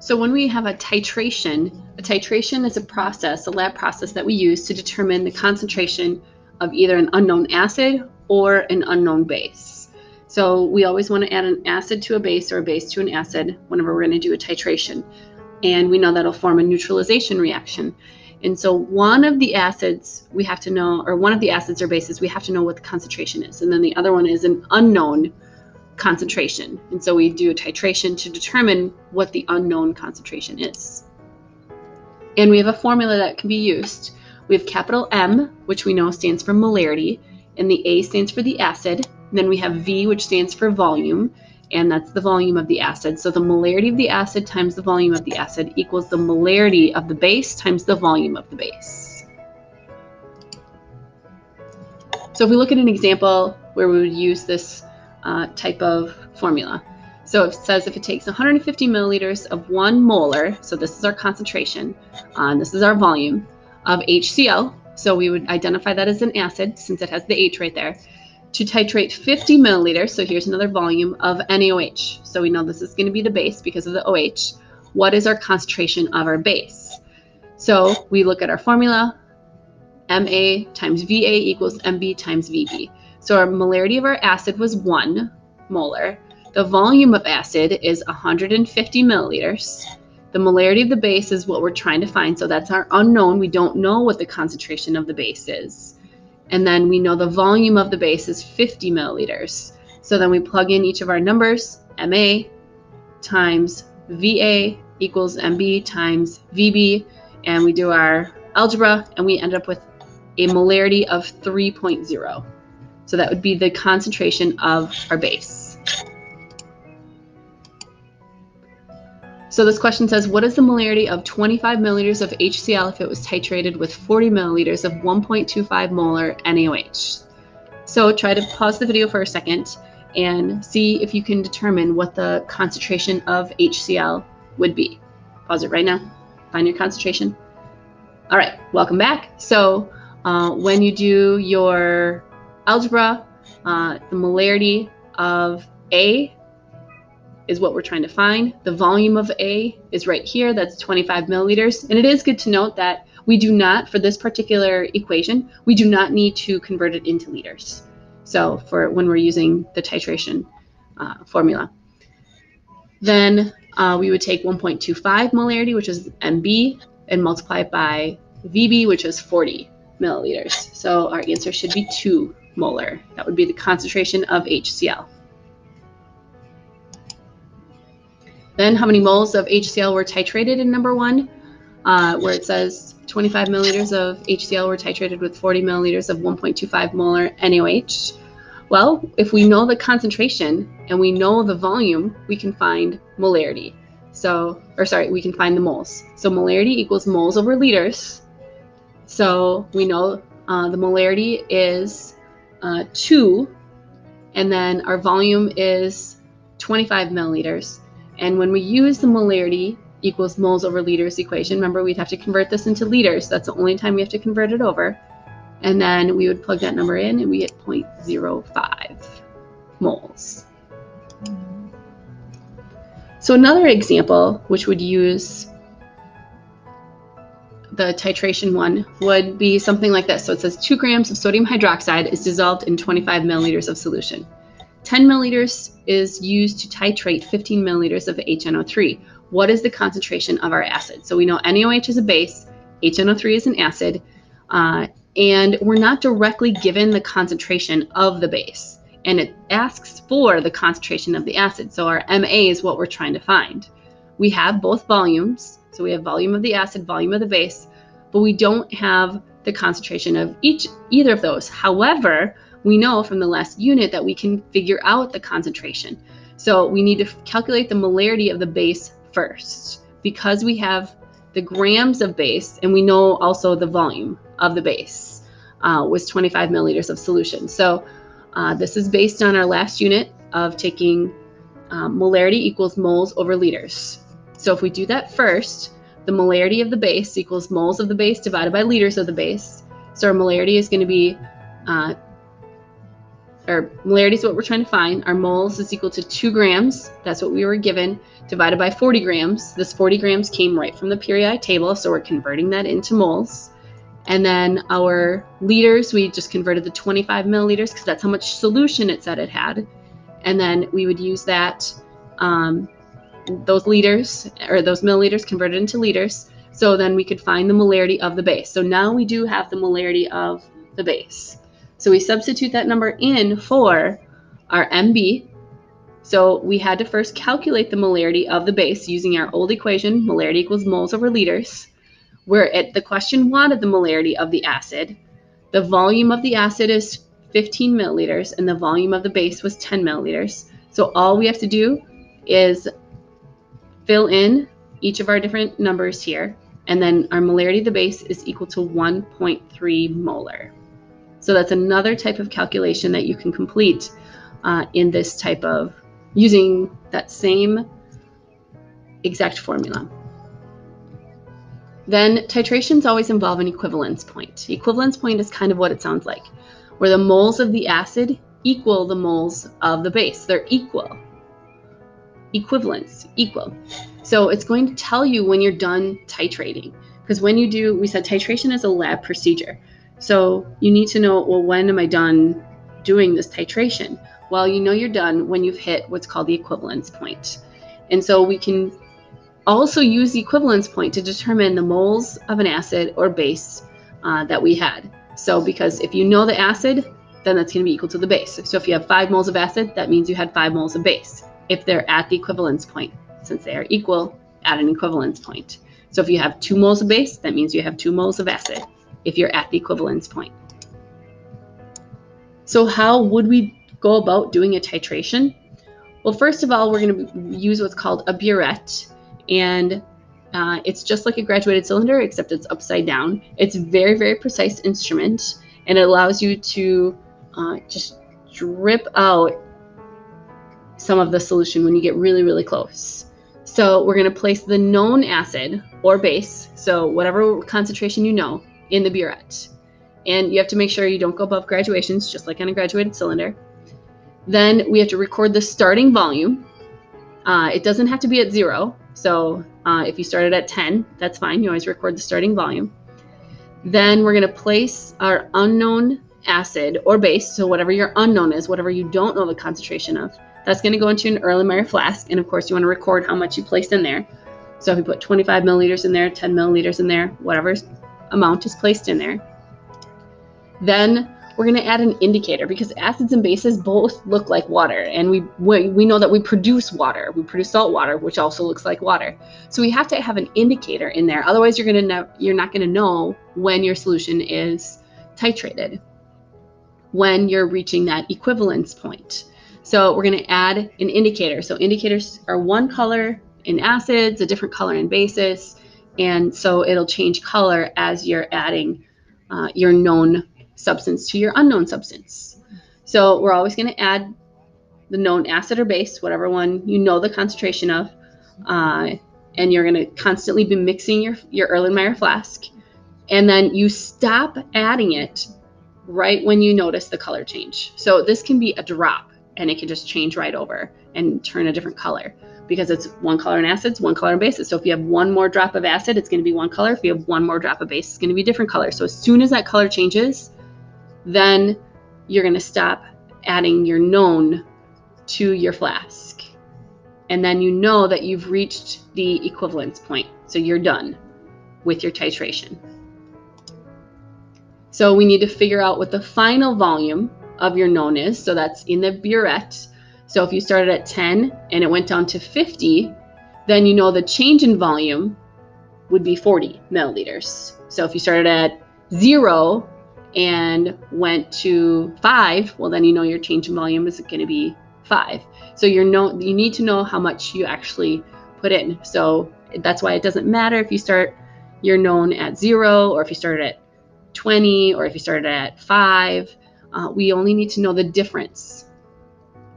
So when we have a titration is a process, a lab process that we use to determine the concentration of either an unknown acid or an unknown base. So we always want to add an acid to a base or a base to an acid whenever we're going to do a titration. And we know that'll form a neutralization reaction. And so one of the acids we have to know, or one of the acids or bases, we have to know what the concentration is. And then the other one is an unknown concentration. And so we do a titration to determine what the unknown concentration is. And we have a formula that can be used. We have capital M, which we know stands for molarity, and the A stands for the acid. And then we have V, which stands for volume, and that's the volume of the acid. So the molarity of the acid times the volume of the acid equals the molarity of the base times the volume of the base. So if we look at an example where we would use this type of formula. So it says if it takes 150 milliliters of 1 molar, so this is our concentration, and this is our volume, of HCl, so we would identify that as an acid since it has the H right there, to titrate 50 milliliters, so here's another volume, of NaOH. So we know this is going to be the base because of the OH. What is our concentration of our base? So we look at our formula, Ma times Va equals Mb times Vb. So our molarity of our acid was 1 molar. The volume of acid is 150 milliliters. The molarity of the base is what we're trying to find. So that's our unknown. We don't know what the concentration of the base is. And then we know the volume of the base is 50 milliliters. So then we plug in each of our numbers, Ma times Va equals Mb times Vb, and we do our algebra, and we end up with a molarity of 3.0. So that would be the concentration of our base. So this question says, what is the molarity of 25 milliliters of HCl if it was titrated with 40 milliliters of 1.25 molar NaOH? So try to pause the video for a second and see if you can determine what the concentration of HCl would be. Pause it right now. Find your concentration. All right, welcome back. So when you do your algebra, the molarity of A is what we're trying to find. The volume of A is right here. That's 25 milliliters. And it is good to note that we do not, for this particular equation, we do not need to convert it into liters. So for when we're using the titration formula. Then we would take 1.25 molarity, which is Mb, and multiply it by Vb, which is 40 milliliters. So our answer should be 2 molar. That would be the concentration of HCl. Then how many moles of HCl were titrated in number 1, where it says 25 milliliters of HCl were titrated with 40 milliliters of 1.25 molar NaOH. Well, if we know the concentration and we know the volume, we can find molarity. We can find the moles. So molarity equals moles over liters. So we know the molarity is 2, and then our volume is 25 milliliters. And when we use the molarity equals moles over liters equation, remember we'd have to convert this into liters. That's the only time we have to convert it over. And then we would plug that number in and we get 0.05 moles. So another example, which would use the titration one, would be something like this. So it says 2 grams of sodium hydroxide is dissolved in 25 milliliters of solution. 10 milliliters is used to titrate 15 milliliters of HNO3. What is the concentration of our acid? So we know NaOH is a base, HNO3 is an acid, and we're not directly given the concentration of the base. And it asks for the concentration of the acid. So our Ma is what we're trying to find. We have both volumes. So we have volume of the acid, volume of the base, but we don't have the concentration of either of those. However, we know from the last unit that we can figure out the concentration. So we need to calculate the molarity of the base first, because we have the grams of base and we know also the volume of the base was 25 milliliters of solution. So this is based on our last unit of taking molarity equals moles over liters. So if we do that first, the molarity of the base equals moles of the base divided by liters of the base. So our molarity is going to be or molarity is what we're trying to find. Our moles is equal to 2 grams. That's what we were given, divided by 40 grams. This 40 grams came right from the periodic table, so we're converting that into moles. And then our liters, we just converted the 25 milliliters because that's how much solution it said it had. And then we would use that, those liters, or those milliliters converted into liters. So then we could find the molarity of the base. So now we do have the molarity of the base. So we substitute that number in for our MB. So we had to first calculate the molarity of the base using our old equation, molarity equals moles over liters, where the question wanted the molarity of the acid. The volume of the acid is 15 milliliters and the volume of the base was 10 milliliters. So all we have to do is fill in each of our different numbers here, and then our molarity of the base is equal to 1.3 molar. So that's another type of calculation that you can complete in this type of, using that same exact formula. Then titrations always involve an equivalence point. Equivalence point is kind of what it sounds like, where the moles of the acid equal the moles of the base. They're equal. Equivalence, equal. So it's going to tell you when you're done titrating, because when you do, we said titration is a lab procedure. So you need to know, well, when am I done doing this titration? Well, you know you're done when you've hit what's called the equivalence point. And so we can also use the equivalence point to determine the moles of an acid or base that we had. So because if you know the acid, then that's going to be equal to the base. So if you have 5 moles of acid, that means you had 5 moles of base if they're at the equivalence point, since they are equal at an equivalence point. So if you have 2 moles of base, that means you have 2 moles of acid if you're at the equivalence point. So how would we go about doing a titration? Well, first of all, we're going to use what's called a burette, and it's just like a graduated cylinder, except it's upside down. It's a very, very precise instrument, and it allows you to just drip out some of the solution when you get really, really close. So we're going to place the known acid or base, so whatever concentration you know, in the burette. And you have to make sure you don't go above graduations, just like on a graduated cylinder. Then we have to record the starting volume. It doesn't have to be at 0. So if you started at 10, that's fine. You always record the starting volume. Then we're going to place our unknown acid or base, so whatever your unknown is, whatever you don't know the concentration of, that's going to go into an Erlenmeyer flask. And of course, you want to record how much you placed in there. So if you put 25 milliliters in there, 10 milliliters in there, whatever amount is placed in there. Then we're going to add an indicator, because acids and bases both look like water, and we know that we produce water. We produce salt water, which also looks like water. So we have to have an indicator in there. Otherwise, you're not going to know when your solution is titrated, when you're reaching that equivalence point. So we're going to add an indicator. So indicators are one color in acids, a different color in bases, and so it'll change color as you're adding your known substance to your unknown substance. So we're always going to add the known acid or base, whatever one you know the concentration of, and you're going to constantly be mixing your Erlenmeyer flask, and then you stop adding it right when you notice the color change. So this can be a drop, and it can just change right over and turn a different color, because it's one color in acids, one color in bases. So if you have one more drop of acid, it's going to be one color. If you have one more drop of base, it's going to be a different color. So as soon as that color changes, then you're going to stop adding your known to your flask. And then you know that you've reached the equivalence point. So you're done with your titration. So we need to figure out what the final volume of your known is. So that's in the burette. So if you started at 10 and it went down to 50, then you know the change in volume would be 40 milliliters. So if you started at 0 and went to 5, well, then you know your change in volume is going to be 5. So you need to know how much you actually put in. So that's why it doesn't matter if you start your known at 0, or if you started at 20, or if you started at 5. We only need to know the difference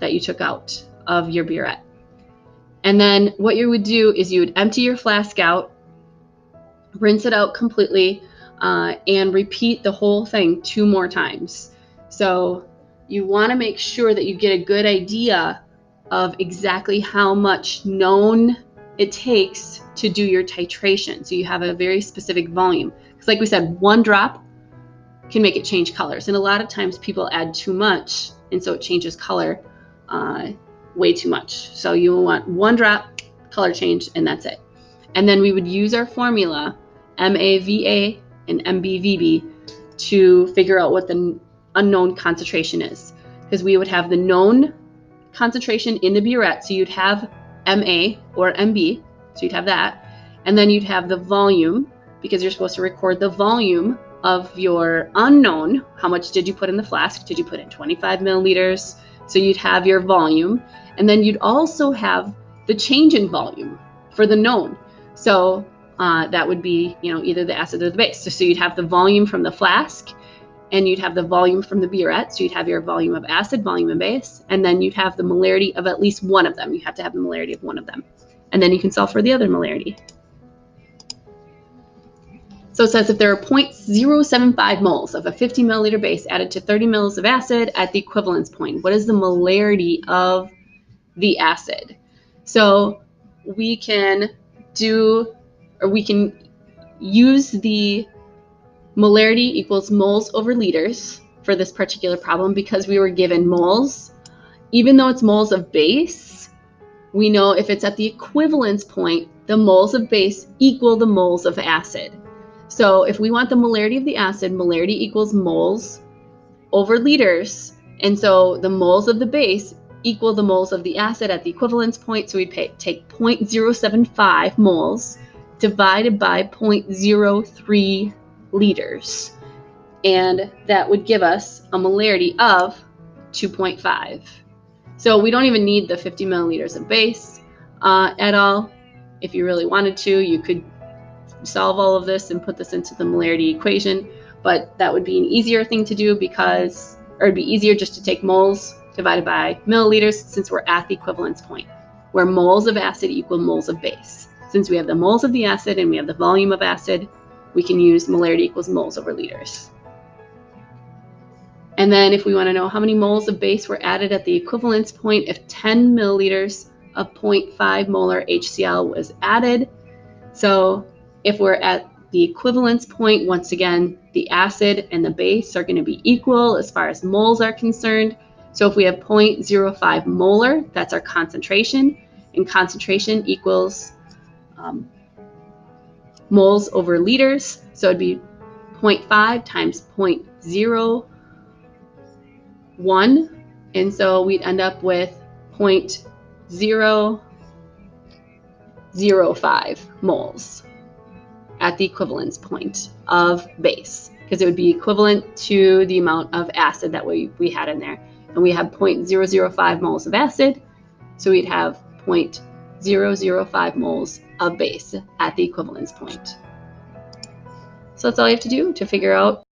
that you took out of your burette. And then what you would do is you would empty your flask out, rinse it out completely, and repeat the whole thing 2 more times. So you want to make sure that you get a good idea of exactly how much known it takes to do your titration. So you have a very specific volume. Because like we said, 1 drop can make it change colors. And a lot of times people add too much, and so it changes color way too much. So you want 1 drop color change, and that's it. And then we would use our formula, MAVA and MBVB, to figure out what the unknown concentration is. Because we would have the known concentration in the burette, so you'd have MA or MB, so you'd have that. And then you'd have the volume, because you're supposed to record the volume of your unknown. How much did you put in the flask? Did you put in 25 milliliters? So you'd have your volume. And then you'd also have the change in volume for the known. So that would be, either the acid or the base. So you'd have the volume from the flask, and you'd have the volume from the burette. So you'd have your volume of acid, volume of base, and then you'd have the molarity of at least one of them. You have to have the molarity of one of them. And then you can solve for the other molarity. So it says if there are 0.075 moles of a 50 milliliter base added to 30 mils of acid at the equivalence point, what is the molarity of the acid? So we can use the molarity equals moles over liters for this particular problem, because we were given moles. Even though it's moles of base, we know if it's at the equivalence point, the moles of base equal the moles of acid. So if we want the molarity of the acid, molarity equals moles over liters. And so the moles of the base equal the moles of the acid at the equivalence point. So we take 0.075 moles divided by 0.03 liters. And that would give us a molarity of 2.5. So we don't even need the 50 milliliters of base at all. If you really wanted to, you could solve all of this and put this into the molarity equation, but that would be an easier thing to do, it'd be easier just to take moles divided by milliliters, since we're at the equivalence point, where moles of acid equal moles of base. Since we have the moles of the acid and we have the volume of acid, we can use molarity equals moles over liters. And then if we want to know how many moles of base were added at the equivalence point, if 10 milliliters of 0.5 molar HCl was added. So if we're at the equivalence point, once again, the acid and the base are going to be equal as far as moles are concerned. So if we have 0.05 molar, that's our concentration, and concentration equals moles over liters. So it'd be 0.5 times 0.01, and so we'd end up with 0.005 moles at the equivalence point of base, because it would be equivalent to the amount of acid that we had in there. And we have 0.005 moles of acid, so we'd have 0.005 moles of base at the equivalence point. So that's all you have to do to figure out